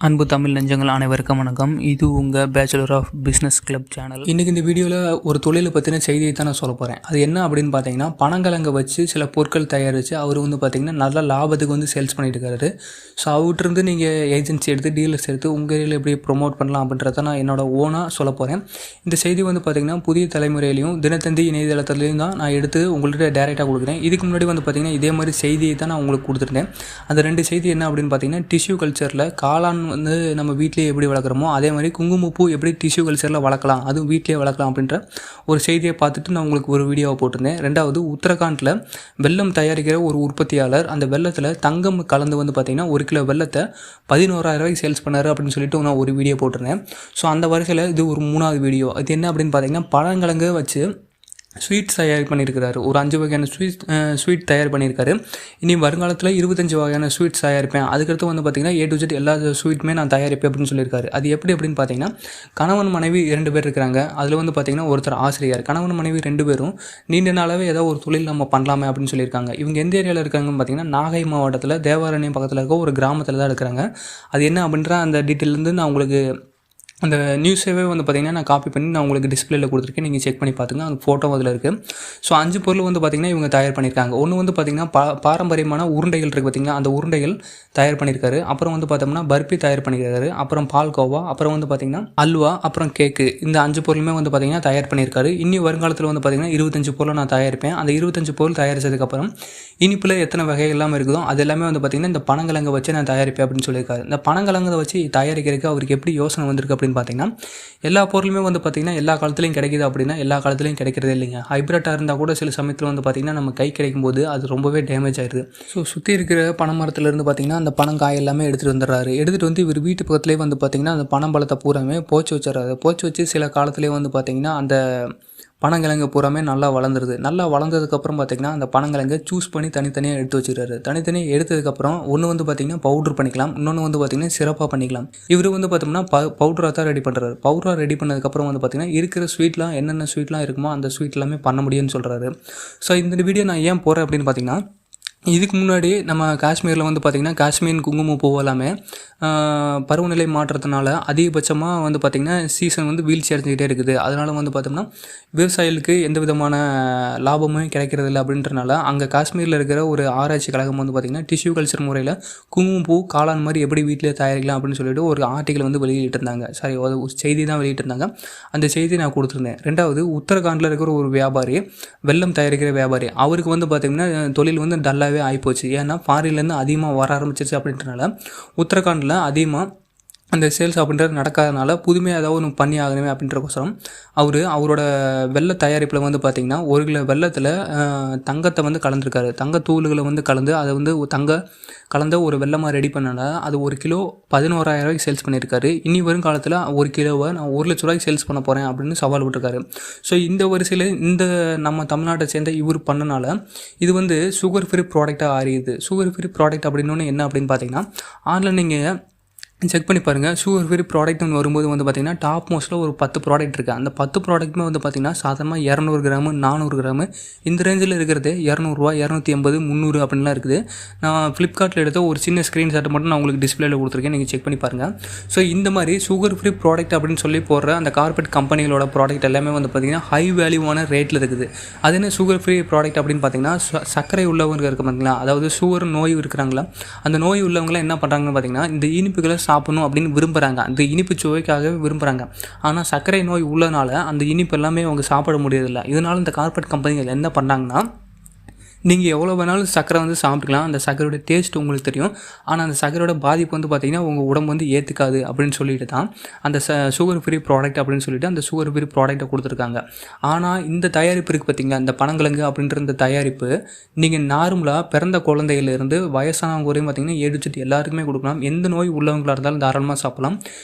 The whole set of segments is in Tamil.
அன்பு தமிழ் நெஞ்சங்கள் அனைவருக்கும் வணக்கம். இது உங்கள் bachelor of business club channel. இன்றைக்கி இந்த வீடியோவில் ஒரு தொழிலை பற்றின செய்தியை தான் நான் சொல்ல போகிறேன். அது என்ன அப்படின்னு பார்த்தீங்கன்னா, பனங்கிழங்க வச்சு சில பொருட்கள் தயாரித்து அவர் பார்த்திங்கன்னா நல்ல லாபத்துக்கு சேல்ஸ் பண்ணிட்டு இருக்காரு. ஸோ அவர்கிட்டருந்து நீங்கள் ஏஜென்சி எடுத்து டீலர்ஸ் எடுத்து உங்கள் ஏரியாவில் எப்படி ப்ரொமோட் பண்ணலாம் அப்படின்றத நான் என்னோட ஓனாக சொல்ல போகிறேன். இந்த செய்தி பார்த்திங்கன்னா புதிய தலைமுறையிலையும் தினத்தந்தி இணையதளத்துலையும் தான் நான் எடுத்து உங்கள்கிட்ட டேரெக்டாக கொடுக்குறேன். இதுக்கு முன்னாடி பார்த்திங்கன்னா இதே மாதிரி செய்தியை தான் நான் உங்களுக்கு கொடுத்துருந்தேன். அந்த ரெண்டு செய்தி என்ன அப்படின்னு பார்த்தீங்கன்னா, டிஷ்யூ கல்ச்சரில் காளான் நம்ம வீட்டிலேயே எப்படி வளர்க்குறோமோ அதே மாதிரி குங்குமப்பூ எப்படி டிஷ்யூ கல்ச்சரில் வளர்க்கலாம், அதுவும் வீட்டிலே வளர்க்கலாம் அப்படின்ற ஒரு செய்தியை பார்த்துட்டு நான் உங்களுக்கு ஒரு வீடியோவை போட்டிருந்தேன். ரெண்டாவது, உத்தரகாண்டில் வெல்லம் தயாரிக்கிற ஒரு உற்பத்தியாளர் அந்த வெள்ளத்தில் தங்கம் கலந்து பார்த்திங்கன்னா 1 கிலோ வெள்ளத்தை 11,000 ரூபாய்க்கு சேல்ஸ் பண்ணார் அப்படின்னு சொல்லிட்டு நான் ஒரு வீடியோ போட்டிருந்தேன். ஸோ அந்த வரிசையில் இது ஒரு 3வது வீடியோ. இது என்ன அப்படின்னு பார்த்தீங்கன்னா, பழங்கிழங்கு வச்சு ஸ்வீட்ஸ் தயார் பண்ணியிருக்கிறாரு. ஒரு 5 வகையான ஸ்வீட் தயார் பண்ணியிருக்காரு. இனி வருங்காலத்தில் 25 வகையான ஸ்வீட்ஸ் தயாரிப்பேன். அதுக்கடுத்து பார்த்திங்கன்னா A to Z எல்லா ஸ்வீட்டுமே நான் தயாரிப்பேன் அப்படின்னு சொல்லியிருக்காரு. அது எப்படி அப்படின்னு பார்த்தீங்கன்னா, கணவன் மனைவி 2 பேர் இருக்கிறாங்க. அதில் பார்த்திங்கன்னா ஒருத்தர் ஆசிரியர். கணவன் மனைவி 2 பேரும் நீண்ட நாளாகவே ஏதோ ஒரு தொழில் நம்ம பண்ணலாமே அப்படின்னு சொல்லியிருக்காங்க. இவங்க எந்த ஏரியாவில் இருக்காங்கன்னு பார்த்தீங்கன்னா, நாகை மாவட்டத்தில் தேவாரண்யம் பக்கத்தில் இருக்க ஒரு கிராமத்தில் தான் இருக்கிறாங்க. அது என்ன அப்படின்ற அந்த டீட்டெயிலேருந்து நான் உங்களுக்கு அந்த நியூஸவே பார்த்திங்கன்னா நான் காப்பி பண்ணி நான் உங்களுக்கு டிஸ்பிளேல கொடுத்துருக்கேன். நீங்கள் செக் பண்ணி பார்த்துங்க. அந்த ஃபோட்டோ அதில் இருக்குது. ஸோ 5 பொருள் பார்த்திங்கன்னா இவங்க தயார் பண்ணியிருக்காங்க. ஒன்று பார்த்திங்கன்னா பாரம்பரியமான உருண்டைகள் இருக்குது பார்த்திங்கன்னா, அந்த உருண்டைகள் தயார் பண்ணியிருக்காரு. அப்புறம் பார்த்தோம்னா பர்பி தயார் பண்ணியிருக்காரு. அப்புறம் பால்கோவா, அப்புறம் பார்த்திங்கன்னா அல்வா, அப்புறம் கேக்கு. இந்த 5 பொருளுமே பார்த்திங்கன்னா தயார் பண்ணியிருக்காரு. இன்னி வருங்காலத்தில் பார்த்திங்கன்னா 25 பொருளை நான் தயாரிப்பேன். அந்த 25 பொருள் தயாரித்ததுக்கப்புறம் இனிப்பில் எத்தனை வகை எல்லாமே இருக்குதோ அது எல்லாமே பார்த்திங்கன்னா இந்த பனங்கிழங்கை வச்சு நான் தயாரிப்பேன் அப்படின்னு சொல்லியிருக்காரு. இந்த பனங்கிழங்கை வச்சு தயாரிக்கிறதுக்கு அவருக்கு எப்படி யோசனை வந்திருக்கு அப்படின்னு பார்த்தீங்கன்னா, எல்லா பொருளுமே பார்த்தீங்கன்னா எல்லா காலத்துலையும் கிடைக்குது அப்படின்னா எல்லா காலத்துலையும் கிடைக்கிறதே இல்லைங்க. ஹைப்ரிட்டாக இருந்தால் கூட சில சமயத்தில் பார்த்தீங்கன்னா நம்ம கை கிடைக்கும் போது அது ரொம்பவே டேமேஜ் ஆயிடுது. ஸோ சுற்றி இருக்கிற பனை மரத்துலேருந்து பார்த்தீங்கன்னா அந்த பனங்காய் எல்லாமே எடுத்துகிட்டு வந்துடுறாரு. எடுத்துகிட்டு இவர் வீட்டு பக்கத்துலேயே பார்த்தீங்கன்னா அந்த பனம்பழத்தை பூராமே போச்சு வச்சுறாரு. போச்சு வச்சு சில காலத்துலேயே பார்த்தீங்கன்னா அந்த பனங்கிழங்கு பூராமே நல்லா வளர்ந்துருது. நல்லா வளர்ந்ததுக்கப்புறம் பார்த்திங்கன்னா அந்த பனங்கிழங்கை சூஸ் பண்ணி தனித்தனியாக எடுத்து வச்சுக்கிறாரு. தனித்தனியாக எடுத்ததுக்கப்புறம் ஒன்று பார்த்திங்கன்னா பவுட்ரு பண்ணிக்கலாம், இன்னொன்று பார்த்திங்கன்னா சிறப்பாக பண்ணிக்கலாம். இவர் பார்த்தோம்னா பவுடராக தான் ரெடி பண்ணுறாரு. பவுடராக ரெடி பண்ணதுக்கப்புறம் பார்த்திங்கன்னா இருக்கிற ஸ்வீட்லாம் என்னென்ன ஸ்வீட்லாம் இருக்குமோ அந்த ஸ்வீட் எல்லாமே பண்ண முடியும்னு சொல்கிறாரு. ஸோ இந்த வீடியோ நான் ஏன் போகிறேன் அப்படின்னு பார்த்திங்கன்னா, இதுக்கு முன்னாடி நம்ம காஷ்மீரில் பார்த்திங்கன்னா காஷ்மீர் குங்குமப்பூ எல்லாமே பருவநிலை மாற்றத்தினால அதிகபட்சமாக பார்த்திங்கன்னா சீசன் வீழ்ச்சி அடைஞ்சிக்கிட்டே இருக்குது. அதனால் பார்த்தோம்னா விவசாயிகளுக்கு எந்த விதமான லாபமும் கிடைக்கிறது இல்லை. அப்படின்றனால அங்கே காஷ்மீரில் இருக்கிற ஒரு ஆராய்ச்சி கழகம் பார்த்திங்கன்னா டிஷ்யூ கல்ச்சர் முறையில் குங்குமப்பூ காளான் மாதிரி எப்படி வீட்டிலே தயாரிக்கலாம் அப்படின்னு சொல்லிட்டு ஒரு ஆர்டிக்கல் வெளியிட்டிருந்தாங்க. சாரி, ஒரு செய்தி தான் வெளியிட்டிருந்தாங்க. அந்த செய்தி நான் கொடுத்துருந்தேன். ரெண்டாவது, உத்தரகாண்டில் இருக்கிற ஒரு வியாபாரி, வெல்லம் தயாரிக்கிற வியாபாரி, அவருக்கு பார்த்திங்கன்னா தொழில் டல்லாக ஆகிப்போச்சு. ஏன்னா ஃபாரின்லேருந்து அதிகமாக வர ஆரம்பிச்சிருச்சு. அப்படின்றனால உத்தரகாண்டில் அதிகமாக அந்த சேல்ஸ் அப்படின்றது நடக்காதனால புதுமையாக ஏதாவது ஒன்று பண்ணி ஆகணுமே அப்படின்றக்கோசரம் அவரோட வெள்ளை தயாரிப்பில் பார்த்திங்கன்னா 1 கிலோ வெள்ளத்தில் தங்கத்தை கலந்துருக்காரு. தங்கத்தூள்களை கலந்து அதை தங்க கலந்த ஒரு வெள்ளமாக ரெடி பண்ணனால அது 1 கிலோ 11,000 ரூபாய்க்கு சேல்ஸ் பண்ணியிருக்காரு. இனி வரும் காலத்தில் 1 கிலோவை நான் 1 லட்ச ரூபாய்க்கு சேல்ஸ் பண்ண போகிறேன் அப்படின்னு சவால் விட்டுருக்காரு. ஸோ இந்த வரிசையில் இந்த நம்ம தமிழ்நாட்டை சேர்ந்த இவர் பண்ணனால இது சுகர் ஃப்ரீ ப்ராடக்டாக ஆறியுது. சுகர் ஃப்ரீ ப்ராடக்ட் அப்படின்னு என்ன அப்படின்னு பார்த்தீங்கன்னா, ஆன்லைன் நீங்கள் செக் பண்ணி பாருங்கள். சுகர் ஃப்ரீ ப்ராடக்ட்னு வரும்போது பார்த்திங்கன்னா டாப் மோஸ்ட்டில் ஒரு 10 ப்ராடக்ட் இருக்குது. அந்த 10 ப்ராடக்ட்டுமே பார்த்திங்கன்னா சாதாரணமாக 200 கிராமு 400 கிராமு இந்த ரேஞ்சில் இருக்கிறது 200 ரூபா 280 300 அப்படின்லாம் இருக்குது. நான் ஃப்ளிப்கார்ட்டில் எடுத்த ஒரு சின்ன ஸ்க்ரீன்ஷாட் மட்டும் நான் உங்களுக்கு டிஸ்பிளேல கொடுத்துருக்கேன். நீங்கள் செக் பண்ணி பாருங்கள். ஸோ இந்த மாதிரி சுகர் ஃப்ரீ ப்ராடக்ட் அப்படின்னு சொல்லி போடுற அந்த கார்பரேட் கம்பெனிகளோட ப்ராடக்ட் எல்லாமே பார்த்திங்கன்னா ஹை வேல்யூவான ரேட்டில் இருக்குது. அது என்ன சுகர் ஃப்ரீ ப்ராடக்ட் அப்படின்னு பார்த்தீங்கன்னா, சர்க்கரை உள்ளவங்க இருக்க பார்த்தீங்களா, அதாவது சுகர் நோய் இருக்கிறாங்களா, அந்த நோய் உள்ளவங்களாம் என்ன பண்ணுறாங்கன்னு பார்த்தீங்கன்னா இந்த இனிப்புகளை சாப்பிடணும் அப்படின்னு விரும்புகிறாங்க. அந்த இனிப்பு சுவைக்காகவே விரும்புகிறாங்க. ஆனால் சர்க்கரை நோய் உள்ளனால அந்த இனிப்பு எல்லாமே அவங்க சாப்பிட முடியறதில்லை. இதனால் இந்த கார்பரேட் கம்பெனிகள் என்ன பண்ணாங்கன்னா, நீங்கள் எவ்வளோ வேணாலும் சர்க்கரை சாப்பிட்டுக்கலாம், அந்த சர்க்கரையோட டேஸ்ட் உங்களுக்கு தெரியும். ஆனால் அந்த சர்க்கரையோட பாதிப்பு பார்த்திங்கன்னா உங்கள் உடம்பு ஏற்றுக்காது அப்படின்னு சொல்லிட்டு தான் அந்த சுகர் ஃப்ரீ ப்ராடக்ட் அப்படின்னு சொல்லிட்டு அந்த சுகர் ஃப்ரீ ப்ராடக்ட்டை கொடுத்துருக்காங்க. ஆனால் இந்த தயாரிப்பு இருக்குது பார்த்திங்களா, இந்த பனங்கிழங்கு அப்படின்ற இந்த தயாரிப்பு நீங்கள் நார்மலாக பிறந்த குழந்தையிலேருந்து வயசானவங்க வரையும் பார்த்திங்கன்னா எடுத்துட்டு எல்லாருக்குமே கொடுக்கலாம். எந்த நோய் உள்ளவங்களாக இருந்தாலும் தாராளமாக சாப்பிடலாம்.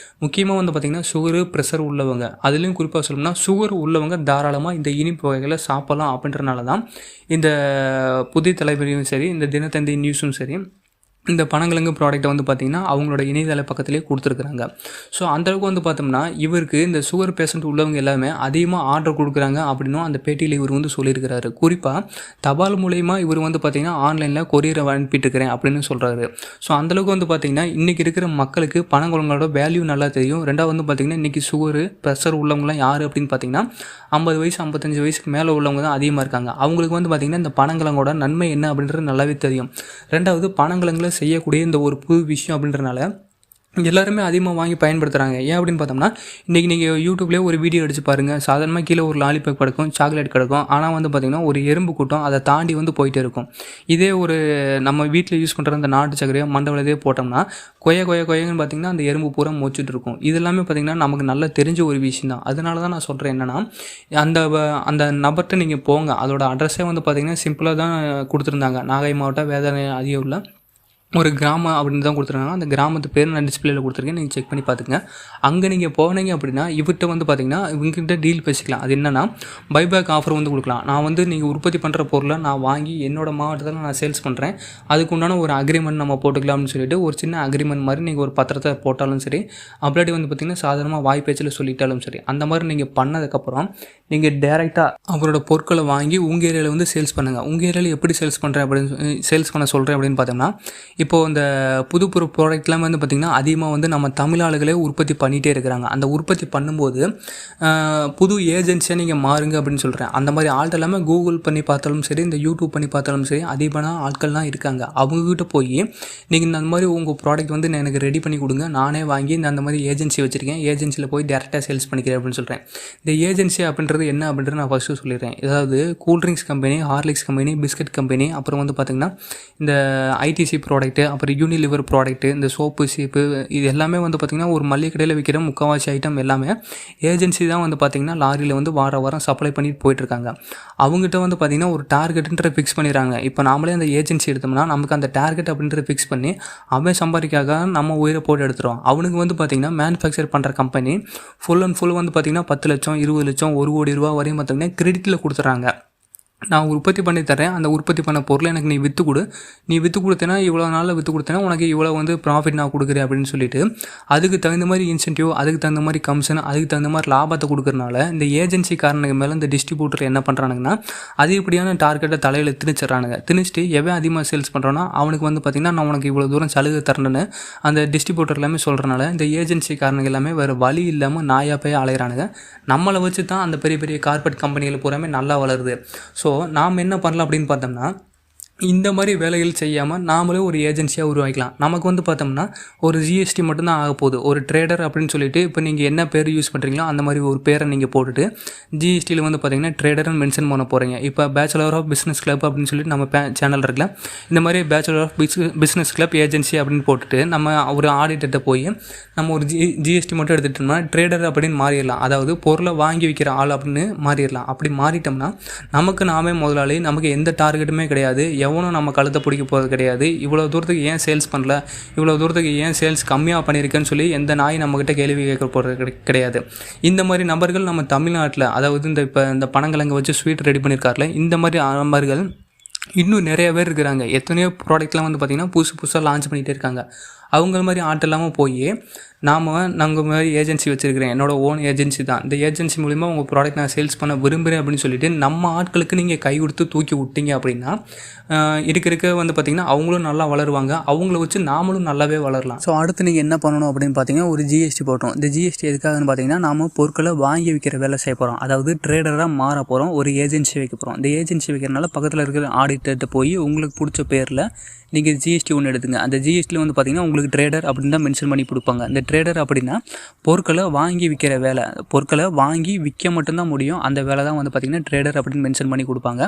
முக்கியமாக பார்த்திங்கன்னா சுகரு ப்ரெஷர் உள்ளவங்க, அதுலேயும் குறிப்பாக சொல்லணும்னா சுகர் உள்ளவங்க தாராளமாக இந்த இனிப்பு வகைகளை சாப்பிடலாம். அப்படின்றனால தான் இந்த புதிய தலைமுறையும் சரி, இந்த தினத்தந்தி நியூஸும் சரி, இந்த பனங்கிழங்கு ப்ராடக்ட்டை வந்து பார்த்திங்கன்னா அவங்களோட இணையதள பக்கத்திலே கொடுத்துருக்குறாங்க. ஸோ அந்தளவுக்கு வந்து பார்த்தோம்னா இவருக்கு இந்த சுகர் பேஷண்ட் உள்ளவங்க எல்லாமே அதிகமாக ஆர்டர் கொடுக்குறாங்க அப்படின்னும் அந்த பேட்டியில் இவர் வந்து சொல்லியிருக்கிறாரு. குறிப்பாக தபால் மூலயமா இவர் வந்து பார்த்திங்கன்னா ஆன்லைனில் கொரியரை அனுப்பிட்டுருக்கிறேன் அப்படின்னு சொல்கிறாரு. ஸோ அந்தளவுக்கு வந்து பார்த்திங்கன்னா இன்றைக்கி இருக்கிற மக்களுக்கு பனங்கிழங்கோட வேல்யூ நல்லா தெரியும். ரெண்டாவது வந்து பார்த்திங்கன்னா இன்றைக்கி சுகரு ப்ரெஷர் உள்ளவங்களாம் யார் அப்படின்னு பார்த்திங்கன்னா 50 வயசு 55 வயசுக்கு மேலே உள்ளவங்க தான் அதிகமாக இருக்காங்க. அவங்களுக்கு வந்து பார்த்திங்கன்னா இந்த பனங்கிழங்கோட நன்மை என்ன அப்படின்றது நல்லாவே தெரியும். ரெண்டாவது பனங்கிழங்குல செய்யக்கூடிய இந்த ஒரு புது விஷயம் அப்படின்றனால எல்லாருமே அதிகமாக வாங்கி பயன்படுத்துகிறாங்க. ஏன் அப்படின்னு பார்த்தோம்னா இன்றைக்கி நீங்கள் யூடியூப்லேயே ஒரு வீடியோ அடித்து பாருங்கள். சாதாரணமாக கீழே ஒரு லாலிபாப் கிடக்கும், சாக்லேட் கிடக்கும். ஆனால் வந்து பார்த்திங்கன்னா ஒரு எறும்பு கூட்டம் அதை தாண்டி வந்து போயிட்டே இருக்கும். இதே ஒரு நம்ம வீட்டில் யூஸ் பண்ணுற அந்த நாட்டு சக்கரையோ மண்டவளதே போட்டோம்னா கொயன்னு பார்த்திங்கன்னா அந்த எறும்பு பூரா மொச்சிட்டு இருக்கும். இது எல்லாமே பார்த்திங்கன்னா நமக்கு நல்லா தெரிஞ்ச ஒரு விஷயம் தான். அதனால தான் நான் சொல்கிறேன் என்னென்னா அந்த நபர்கிட்ட நீங்கள் போங்க. அதோட அட்ரஸே வந்து பார்த்திங்கன்னா சிம்பிளாக தான் கொடுத்துருந்தாங்க. நாகை மாவட்டம் வேதாரண்ய அதிக உள்ள ஒரு கிராமம் அப்படின்னு தான் கொடுத்துருக்காங்க. அந்த கிராமத்து பேர் நான் டிஸ்பிளேயில் கொடுத்துருக்கேன், நீங்கள் செக் பண்ணி பார்த்துங்க. அங்கே நீங்கள் போனீங்க அப்படின்னா இவர்கிட்ட வந்து பார்த்திங்கன்னா இவங்ககிட்ட டீல் பேசிக்கலாம். அது என்னென்னா பைபேக் ஆஃபர் வந்து கொடுக்கலாம். நான் வந்து நீங்கள் உற்பத்தி பண்ணுற பொருளை நான் வாங்கி என்னோடய மாவட்டத்தில் நான் சேல்ஸ் பண்ணுறேன், அதுக்கு உண்டான ஒரு அக்ரிமெண்ட் நம்ம போட்டுக்கலாம்னு சொல்லிட்டு ஒரு சின்ன அக்ரிமெண்ட் மாதிரி நீங்கள் ஒரு பத்திரத்தை போட்டாலும் சரி, அப்படி வந்து பார்த்திங்கன்னா சாதாரணமாக வாய்ப்பேச்சில் சொல்லிட்டாலும் சரி, அந்த மாதிரி நீங்கள் பண்ணதுக்கப்புறம் நீங்கள் டேரெக்டாக அவரோட பொருட்களை வாங்கி உங்கள் ஏரியாவில் வந்து சேல்ஸ் பண்ணுங்கள். உங்கள் ஏரியாவில் எப்படி சேல்ஸ் பண்ணுறேன் அப்படின்னு சேல்ஸ் பண்ண சொல்கிறேன் அப்படின்னு பார்த்தோம்னா இப்போது இந்த புது ப்ராடக்ட்லாம் வந்து பார்த்திங்கன்னா அதிகமாக வந்து நம்ம தமிழ் ஆளுகளே உற்பத்தி பண்ணிகிட்டே இருக்கிறாங்க. அந்த உற்பத்தி பண்ணும்போது புது ஏஜென்சியாக நீங்கள் மாறுங்க அப்படின்னு சொல்கிறேன். அந்த மாதிரி ஆள்கிட்ட எல்லாமே கூகுள் பண்ணி பார்த்தாலும் சரி, இந்த யூடியூப் பண்ணி பார்த்தாலும் சரி, அதிகமான ஆட்கள்லாம் இருக்காங்க. அவங்கக்கிட்ட போய் நீங்கள் இந்த மாதிரி உங்கள் ப்ராடக்ட் வந்து எனக்கு ரெடி பண்ணி கொடுங்க, நானே வாங்கி அந்த மாதிரி ஏஜென்சி வச்சுருக்கேன், ஏஜென்சியில் போய் டேரெக்டாக சேல்ஸ் பண்ணிக்கிறேன் அப்படின்னு சொல்கிறேன். இந்த ஏஜென்சி அப்படின்றது என்ன அப்படின்றது நான் ஃபஸ்ட்டு சொல்லிடுறேன். அதாவது cool drinks company, Horlicks company, biscuit company, அப்புறம் வந்து பார்த்திங்கன்னா இந்த ஐடிசி ப்ராடக்ட்டு, அப்புறம் யூனிலிவர் ப்ராடக்ட்டு, இந்த சோப்பு சீப்பு, இது எல்லாமே வந்து பார்த்திங்கன்னா ஒரு மளிகை கடையில் விற்கிற முக்கால்வாசி ஐட்டம் எல்லாமே ஏஜென்சி தான் வந்து பார்த்திங்கன்னா லாரியில் வந்து வாரம் சப்ளை பண்ணிட்டு போயிட்டுருக்காங்க. அவங்ககிட்ட வந்து பார்த்திங்கன்னா ஒரு டார்கெட்டுன்ற ஃபிக்ஸ் பண்ணிடுறாங்க. இப்போ நாமளே அந்த ஏஜென்சி எடுத்தோம்னா நமக்கு அந்த டார்கெட் அப்படின்றத ஃபிக்ஸ் பண்ணி அவன் சம்பாதிக்காக நம்ம உயிரை போட்டு எடுத்துகிறோம். அவனுக்கு வந்து பார்த்திங்கன்னா மேனுஃபேக்சர் பண்ணுற கம்பெனி ஃபுல் அண்ட் ஃபுல் வந்து பார்த்திங்கன்னா 10 லட்சம் 20 லட்சம் 1 கோடி ரூபா வரையும் பார்த்திங்கன்னா கிரெடிட்டில் கொடுத்துட்றாங்க. நான் உற்பத்தி பண்ணி தரேன், அந்த உற்பத்தி பண்ண பொருளை எனக்கு நீ விற்று கொடு, நீ விற்று கொடுத்தேன்னா இவ்வளோ நாளில் விற்று கொடுத்தேன்னா உனக்கு இவ்வளோ வந்து ப்ராஃபிட் நான் கொடுக்குறேன் அப்படின்னு சொல்லிட்டு அதுக்கு தகுந்த மாதிரி இன்சென்டிவ், அதுக்கு தகுந்த மாதிரி கமிஷன், அதுக்கு தகுந்த மாதிரி லாபத்தை கொடுக்குறனால இந்த ஏஜென்சிக்காரனுக்கு மேலே இந்த டிஸ்ட்ரிபியூட்டர் என்ன பண்ணுறானுங்கன்னா அதிகப்படியான டார்கெட்டை தலையில் திணிச்சிட்டு எவன் அதிகமாக சேல்ஸ் பண்ணுறானோ அவனுக்கு வந்து பார்த்திங்கன்னா நான் உனக்கு இவ்வளோ தூரம் சலுகை தரணுன்னு அந்த டிஸ்ட்ரிபியூட்டர் எல்லாமே சொல்கிறனால இந்த ஏஜென்சிக்காரனுக்கு எல்லாமே வேறு வழி இல்லாமல் நாயாக போய் அலைகிறானுங்க. நம்மளை வச்சு தான் அந்த பெரிய பெரிய கார்பரேட் கம்பெனிகள் பூராமே நல்லா வளருது. ஸோ நாம் என்ன பண்ணலாம் அப்படின்னு பார்த்தோம்னா இந்த மாதிரி வேலைகள் செய்யாமல் நாமளே ஒரு ஏஜென்சியாக உருவாக்கலாம். நமக்கு வந்து பார்த்தோம்னா ஒரு ஜிஎஸ்டி மட்டும்தான் ஆக போகுது. ஒரு ட்ரேடர் அப்படின்னு சொல்லிட்டு இப்போ நீங்கள் என்ன பேர் யூஸ் பண்ணுறீங்களோ அந்த மாதிரி ஒரு பேரை நீங்கள் போட்டுட்டு ஜிஎஸ்டியில் வந்து பார்த்திங்கன்னா ட்ரேடர்னு மென்ஷன் பண்ண போகிறீங்க. இப்போ பேச்சுலர் ஆஃப் பிஸ்னஸ் கிளப் அப்படின்னு சொல்லிட்டு நம்ம சேனல் இருக்குல்ல, இந்த மாதிரி bachelor of business club agency அப்படின்னு போட்டுட்டு நம்ம ஒரு ஆடிட்டர்கிட்ட போய் நம்ம ஒரு ஜிஎஸ்டி மட்டும் எடுத்துட்டோம்னா ட்ரேடர் அப்படின்னு மாறிடலாம். அதாவது பொருளை வாங்கி விற்கிற ஆள் அப்படின்னு மாறிடலாம். அப்படி மாறிட்டோம்னா நமக்கு நாமே முதலாளி, நமக்கு எந்த டார்கெட்டுமே கிடையாது, எவனும் நம்ம கழுத்தை பிடிக்க போகிறது கிடையாது. இவ்வளோ தூரத்துக்கு ஏன் சேல்ஸ் பண்ணல, இவ்வளோ தூரத்துக்கு ஏன் சேல்ஸ் கம்மியாக பண்ணியிருக்கேன்னு சொல்லி எந்த நாய் நம்மக்கிட்ட கேள்வி கேட்க போகிறது கிடையாது. இந்த மாதிரி நபர்கள் நம்ம தமிழ்நாட்டில், அதாவது இந்த பனங்கிழங்கு வச்சு ஸ்வீட் ரெடி பண்ணியிருக்காருல, இந்த மாதிரி நபர்கள் இன்னும் நிறைய பேர் இருக்கிறாங்க. எத்தனையோ ப்ராடக்ட்லாம் வந்து பார்த்திங்கன்னா புதுசாக லான்ச் பண்ணிகிட்டே இருக்காங்க. அவங்க மாதிரி ஆட்டு இல்லாமல் போய் நாங்கள் மாதிரி ஏஜென்சி வச்சுருக்கிறேன், என்னோடய ஓன் ஏஜென்சி தான், இந்த ஏஜென்சி மூலிமா உங்கள் ப்ராடக்ட் நான் சேல்ஸ் பண்ண விரும்புகிறேன் அப்படின்னு சொல்லிட்டு நம்ம ஆட்களுக்கு நீங்கள் கை கொடுத்து தூக்கி விட்டீங்க அப்படின்னா இருக்க வந்து பார்த்திங்கன்னா அவங்களும் நல்லா வளருவாங்க, அவங்கள வச்சு நாமளும் நல்லாவே வளரலாம். ஸோ அடுத்து நீங்கள் என்ன பண்ணணும் அப்படின்னு பார்த்தீங்கன்னா ஒரு ஜிஎஸ்டி போட்டோம். இந்த ஜிஎஸ்டி எதுக்காகன்னு பார்த்தீங்கன்னா நாம் பொருட்களை வாங்கி விற்கிற வேலை செய்ய போகிறோம். அதாவது ட்ரேடராக மாற போகிறோம், ஒரு ஏஜென்சி வைக்க போகிறோம். இந்த ஏஜென்சி வைக்கிறனால பக்கத்தில் இருக்கிற ஆடிட்டர்கிட்ட போய் உங்களுக்கு பிடிச்ச பேரில் நீங்கள் ஜிஎஸ்டி ஒன்று எடுத்துங்க. அந்த ஜிஎஸ்டியில் வந்து பார்த்திங்கன்னா உங்களுக்கு ட்ரேடர் அப்படின்னு தான் மென்ஷன் பண்ணி கொடுப்பாங்க. இந்த ட்ரேடர் அப்படின்னா பொருட்களை வாங்கி விற்கிற வேலை, பொருட்களை வாங்கி விற்க மட்டும்தான் முடியும், அந்த வேலை தான் வந்து பார்த்திங்கன்னா ட்ரேடர் அப்படின்னு மென்ஷன் பண்ணி கொடுப்பாங்க.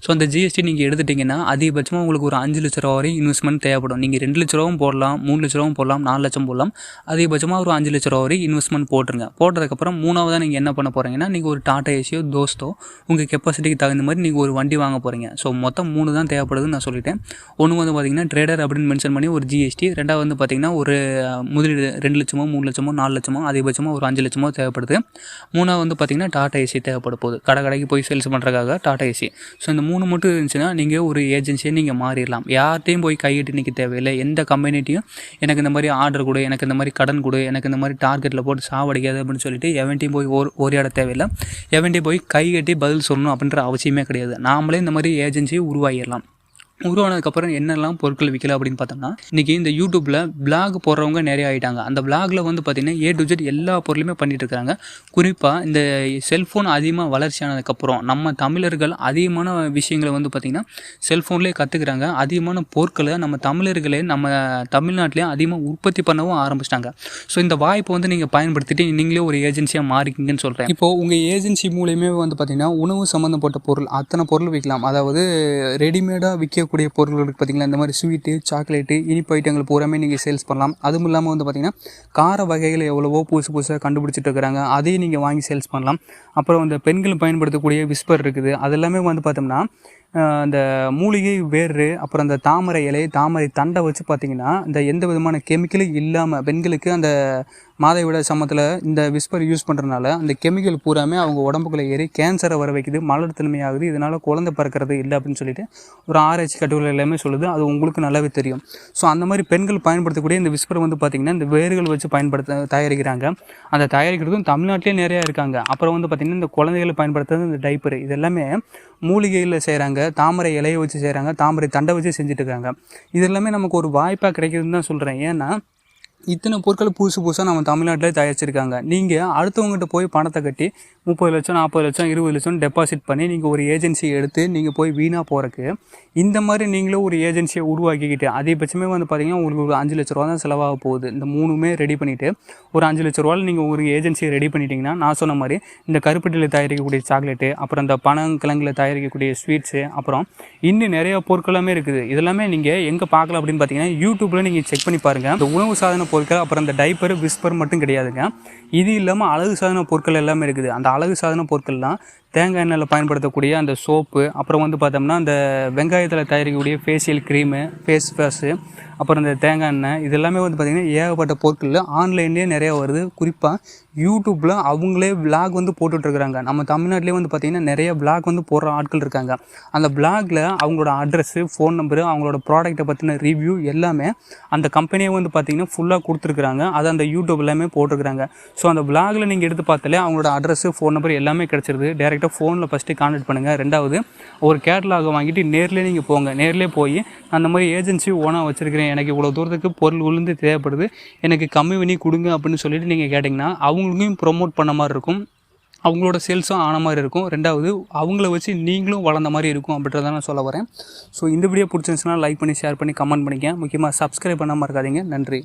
ஸோ அந்த ஜிஎஸ்டி நீங்கள் எடுத்துட்டிங்கன்னா அதிகபட்சமாக உங்களுக்கு ஒரு 5 லட்ச ரூபா வரையும் இன்வெஸ்ட்மெண்ட் தேவைப்படும். நீங்கள் 2 லட்ச ரூபாவும் போடலாம், 3 லட்ச ரூபாவும் போடலாம், 4 லட்சம் போடலாம். அதிகபட்சமாக ஒரு 5 லட்ச ரூபா வரையும் இன்வெஸ்ட்மெண்ட் போட்டுருங்க. போட்டதுக்கப்புறம் மூணாவதாக நீங்கள் என்ன பண்ண போகிறீங்கன்னா நீங்கள் ஒரு டாடா ஏசியோ தோஸ்தோ உங்கள் கெப்பாசிட்டிக்கு தகுந்த மாதிரி நீங்கள் ஒரு வண்டி வாங்க போகிறீங்க. ஸோ மொத்தம் 3 தான் தேவைப்படுதுன்னு நான் சொல்லிட்டேன். ஒன்று வந்து பார்த்திங்கன்னா ட்ரேடர் அப்படின்னு மென்ஷன் பண்ணி ஒரு ஜிஎஸ்டி, ரெண்டாவது வந்து பார்த்திங்கன்னா ஒரு முதலீடு 2 லட்சமோ 3 லட்சமோ 4 லட்சமோ அதிகபட்சமாக ஒரு 5 லட்சமோ தேவைப்படுது. 3வது வந்து பார்த்திங்கன்னா டாடா ஏசி தேவைப்பட போகுது. கடைக்கு போய் சேல்ஸ் பண்ணுறதுக்காக டாடா ஏசி. ஸோ இந்த 3 மட்டும் இருந்துச்சுன்னா நீங்கள் ஒரு ஏஜென்சியை நீங்கள் மாறிடலாம். யார்ட்டையும் போய் கையிட்டு நிற்க தேவையில்லை. எந்த கம்பெனிட்டையும் எனக்கு இந்த மாதிரி ஆர்டர் கொடு, எனக்கு இந்த மாதிரி கடன் கொடு, எனக்கு இந்த மாதிரி டார்கெட்டில் போட்டு சாவடிக்காது அப்படின்னு சொல்லிட்டு எவன்ட்டையும் போய் ஓரியாட தேவையில்லை. எவன்ட்டையும் போய் கை கட்டி பதில் சொல்லணும் அப்படின்ற அவசியமே கிடையாது. நாமளே இந்த மாதிரி ஏஜென்சியை உருவாகிடலாம். உருவானதுக்கப்புறம் என்னெல்லாம் பொருட்கள் விற்கலாம் அப்படின்னு பார்த்தோம்னா, இன்றைக்கி இந்த யூடியூப்பில் பிளாக் போடுறவங்க நிறைய ஆகிட்டாங்க. அந்த பிளாகில் வந்து பார்த்திங்கன்னா A to Z எல்லா பொருளுமே பண்ணிகிட்டு இருக்காங்க. குறிப்பாக இந்த செல்ஃபோன் அதிகமாக வளர்ச்சியானதுக்கப்புறம் நம்ம தமிழர்கள் அதிகமான விஷயங்களை வந்து பார்த்திங்கன்னா செல்ஃபோன்லேயே கற்றுக்குறாங்க. அதிகமான பொருட்களை நம்ம தமிழர்களே நம்ம தமிழ்நாட்டிலே அதிகமாக உற்பத்தி பண்ணவும் ஆரம்பிச்சிட்டாங்க. ஸோ இந்த வாய்ப்பை வந்து நீங்கள் பயன்படுத்திட்டு நீங்களே ஒரு ஏஜென்சியாக மாறிக்கிங்கன்னு சொல்கிறேன். இப்போது உங்கள் ஏஜென்சி மூலியமே வந்து பார்த்திங்கன்னா உணவு சம்மந்தப்பட்ட பொருள் அத்தனை பொருள் விற்கலாம். அதாவது ரெடிமேடாக விற்கக்கூடிய பொருட்களுக்கு பார்த்திங்கன்னா இந்த மாதிரி ஸ்வீட்டு, சாக்லேட்டு, இனிப்பு ஐட்டங்கள் பூராமே நீங்கள் சேல்ஸ் பண்ணலாம். அதுவும் இல்லாமல் வந்து பார்த்திங்கன்னா கார வகைகள் எவ்வளவோ புதுசாக கண்டுபிடிச்சிட்டு இருக்கிறாங்க. அதையும் நீங்கள் வாங்கி சேல்ஸ் பண்ணலாம். அப்புறம் இந்த பெண்கள் பயன்படுத்தக்கூடிய விஸ்பர் இருக்குது. அது எல்லாமே வந்து பார்த்தோம்னா அந்த மூலிகை வேறு, அப்புறம் அந்த தாமரை இலை, தாமரை தண்டை வச்சு பார்த்திங்கன்னா இந்த எந்த விதமான கெமிக்கலும் இல்லாமல் பெண்களுக்கு அந்த மாதவிட சமத்தில் இந்த விஸ்பர் யூஸ் பண்ணுறதுனால அந்த கெமிக்கல் பூராமே அவங்க உடம்புக்குள்ளே ஏறி கேன்சரை வர வைக்குது, மலர்த்தன்மையாகுது. இதனால் குழந்தை பிறக்கிறது இல்லை அப்படின்னு சொல்லிட்டு ஒரு ஆராய்ச்சி கட்டுரைகள் எல்லாமே சொல்லுது. அது உங்களுக்கு நல்லாவே தெரியும். ஸோ அந்த மாதிரி பெண்கள் பயன்படுத்தக்கூடிய இந்த விஸ்பர் வந்து பார்த்திங்கன்னா இந்த வேர்கள் வச்சு தயாரிக்கிறாங்க. அந்த தயாரிக்கிறதும் தமிழ்நாட்டிலே நிறையா இருக்காங்க. அப்புறம் வந்து பார்த்திங்கன்னா இந்த குழந்தைகளை பயன்படுத்துறது இந்த டைப்பர், இது எல்லாமே மூலிகையில் செய்கிறாங்க. தாமரை இலையை வச்சு செய்கிறாங்க, தாமரை தண்டை வச்சு செஞ்சுட்டு இருக்காங்க. இது எல்லாமே நமக்கு ஒரு வாய்ப்பாக கிடைக்குதுன்னு தான் சொல்கிறேன். ஏன்னா இத்தனை பொருட்கள் புதுசாக நம்ம தமிழ்நாட்டிலே தயாரிச்சிருக்காங்க. நீங்கள் அடுத்தவங்ககிட்ட போய் பணத்தை கட்டி 30 லட்சம் 40 லட்சம் 20 லட்சம் டெபாசிட் பண்ணி நீங்கள் ஒரு ஏஜென்சியை எடுத்து நீங்கள் போய் வீணாக போகிறக்கு இந்த மாதிரி நீங்களும் ஒரு ஏஜென்சியை உருவாக்கிக்கிட்டு அதிகபட்சமே வந்து பார்த்திங்கன்னா உங்களுக்கு ஒரு 5 லட்ச ரூபா தான் செலவாக போகுது. இந்த 3மே ரெடி பண்ணிவிட்டு ஒரு 5 லட்ச ரூபாவில் நீங்கள் ஒரு ஏஜென்சியை ரெடி பண்ணிட்டீங்கன்னா நான் சொன்ன மாதிரி இந்த கருப்பட்டியில் தயாரிக்கக்கூடிய சாக்லேட்டு, அப்புறம் இந்த பனங்கிழங்கில் தயாரிக்கக்கூடிய ஸ்வீட்ஸு, அப்புறம் இன்னும் நிறைய பொருட்களாமே இருக்குது. இதெல்லாமே நீங்கள் எங்கே பார்க்கலாம் அப்படின்னு பார்த்தீங்கன்னா யூடியூப்பில் நீங்கள் செக் பண்ணி பாருங்கள். இந்த உணவு சாதன பொருட்கள், அப்புறம் இந்த டைப்பர், விஸ்பர் மட்டும் கிடையாதுங்க. இது இல்லாமல் அழகு சாதன பொருட்கள் எல்லாமே இருக்குது. அந்த அழகு சாதன பொருட்கள்லாம் தேங்காய் எண்ணெயில் பயன்படுத்தக்கூடிய அந்த சோப்பு, அப்புறம் வந்து பார்த்தோம்னா அந்த வெங்காயத்தில் தயாரிக்கக்கூடிய ஃபேஷியல் க்ரீமு, ஃபேஸ் வாஷு, அப்புறம் இந்த தேங்காய் எண்ணெய், இது எல்லாமே வந்து பார்த்திங்கன்னா ஏகப்பட்ட பொருட்கள் ஆன்லைன்லேயே நிறையா வருது. குறிப்பாக யூடியூப்பில் அவங்களே விளாக் வந்து போட்டுட்ருக்குறாங்க. நம்ம தமிழ்நாட்டிலே வந்து பார்த்திங்கன்னா நிறைய விளாக் வந்து போடுற ஆட்கள் இருக்காங்க. அந்த விளாகில் அவங்களோட அட்ரஸ்ஸு, ஃபோன் நம்பரு, அவங்களோட ப்ராடக்ட்டை பற்றின ரிவ்யூ எல்லாமே அந்த கம்பெனியை வந்து பார்த்திங்கன்னா ஃபுல்லாக கொடுத்துருக்குறாங்க. அதை அந்த யூடியூப் எல்லாமே போட்டிருக்கிறாங்க. ஸோ அந்த விளாகில் நீங்கள் எடுத்து பார்த்தாலே அவங்களோட அட்ரஸ்ஸு, ஃபோன் நம்பர் எல்லாமே கிடச்சிருது. டேரெக்டாக ஃபோனில் ஃபஸ்ட்டு கான்டாக்ட் பண்ணுங்கள். 2வது ஒரு கேட்லாகை வாங்கிட்டு நேர்லேயே நீங்கள் போங்க. நேர்லேயே போய் அந்த மாதிரி ஏஜென்சி ஓனாக வச்சுருக்கிறேன், எனக்கு இவ்வளோ தூரத்துக்கு பொருள் உளுந்து தேவைப்படுது, எனக்கு கம்மி பண்ணி கொடுங்க அப்படின்னு சொல்லிட்டு நீங்கள் கேட்டிங்கன்னா அவங்களுக்கும் ப்ரொமோட் பண்ண மாதிரி இருக்கும், அவங்களோட சேல்ஸும் ஆன மாதிரி இருக்கும். 2வது அவங்கள வச்சு நீங்களும் வளர்ந்த மாதிரி இருக்கும் அப்படின்றத நான் சொல்ல வரேன். ஸோ இந்த வீடியோ பிடிச்சிருந்துச்சுன்னா லைக் பண்ணி, ஷேர் பண்ணி, கமெண்ட் பண்ணிக்க. முக்கியமாக சப்ஸ்கிரைப் பண்ணாமல் இருக்காதீங்க. நன்றி.